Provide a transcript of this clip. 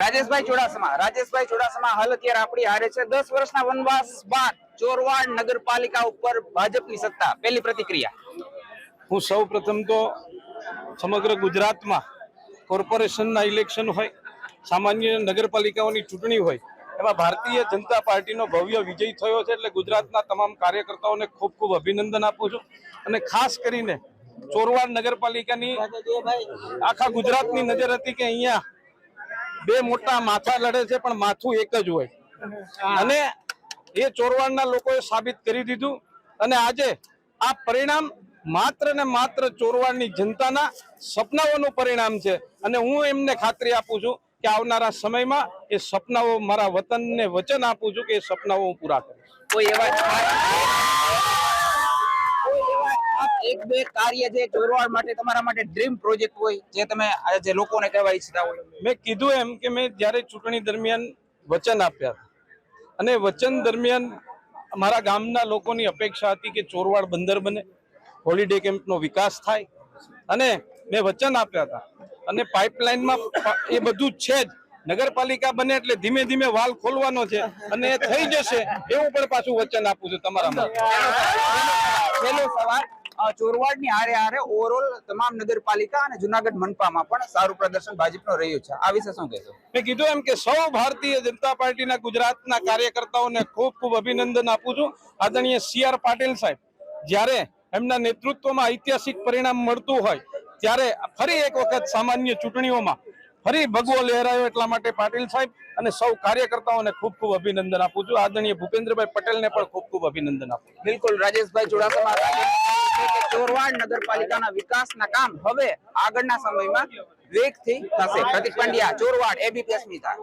રાજેશભાઈ ચુડાસમા હાલ અત્યારે આપણી હારે છે 10 વર્ષના વનવાસ બાદ ચોરવાડ નગરપાલિકા ઉપર ભાજપની સત્તા, પહેલી પ્રતિક્રિયા? હું સૌ પ્રથમ તો સમગ્ર ગુજરાતમાં કોર્પોરેશનના ઇલેક્શન હોય, સામાન્ય નગરપાલિકાઓની ચૂંટણી હોય, એમાં ભારતીય જનતા પાર્ટીનો ભવ્ય વિજય થયો છે એટલે ગુજરાતના તમામ કાર્યકર્તાઓને ખૂબ ખૂબ અભિનંદન આપું છું. અને ખાસ કરીને ચોરવાડ નગરપાલિકાની આખા ગુજરાતની નજર હતી કે અહીંયા બે મોટા માથા લડે છે પણ માથું એક જ હોય, અને એ ચોરવાડના લોકોએ સાબિત કરી દીધું. અને આજે આ પરિણામ માત્ર ને માત્ર ચોરવાડની જનતાના સપનાઓનું પરિણામ છે. અને હું એમને ખાતરી આપું છું કે આવનારા સમયમાં એ સપનાઓ, મારા વતનને વચન આપું છું કે એ સપનાઓ હું પૂરા કરીશ. કોઈ એવા એક બે કાર્ય જે ચોરવાડ માટે તમારા માટે ડ્રીમ પ્રોજેક્ટ હોય, જે તમે આજે લોકોને કહેવા ઈચ્છતા હોય? મેં કીધું એમ કે મેં જ્યારે ચૂંટણી દરમિયાન વચન આપ્યા અને વચન દરમિયાન મારા ગામના લોકોની અપેક્ષા હતી કે ચોરવાડ બંદર બને, હોલિડે કેમ્પનો વિકાસ થાય, અને મેં વચન આપ્યા હતા. અને પાઇપલાઇનમાં એ બધું જ છે જ. નગરપાલિકા બને એટલે ધીમે ધીમે વાલ ખોલવાનો છે અને એ થઈ જશે એવું પણ પાછું વચન આપું છું તમારા. છેલ્લો સવાલ, ચોરવાડની હારે હારે ઓવરઓલ તમામ નગરપાલિકા અને જુનાગઢ મનપામાં પણ સારું પ્રદર્શન ભાજપનું રહ્યું છે, આ વિશે શું કહેશો? મેં કીધું એમ કે સૌ ભારતીય જનતા પાર્ટીના ગુજરાતના કાર્યકર્તાઓને ખૂબ ખૂબ અભિનંદન આપું છું. આદરણીય CR પાટીલ સાહેબ જ્યારે એમના નેતૃત્વમાં ઐતિહાસિક પરિણામ મળતું હોય ત્યારે ફરી એક વખત સામાન્ય ચૂંટણીઓમાં ફરી ભગવો લહેરાયો, એટલા માટે પાટીલ સાહેબ અને સૌ કાર્યકર્તાઓને ખૂબ ખૂબ અભિનંદન આપું છું. આદરણીય ભૂપેન્દ્રભાઈ પટેલને પણ ખૂબ ખૂબ અભિનંદન આપું છું. બિલકુલ, રાજેશભાઈ ચુડાસમા ચોરવાડ નગરપાલિકાના વિકાસના કામ હવે આગળના સમયમાં વેગથી થશે. પ્રતિક પંડ્યા, ચોરવાડ, ABP અસ્મિતા.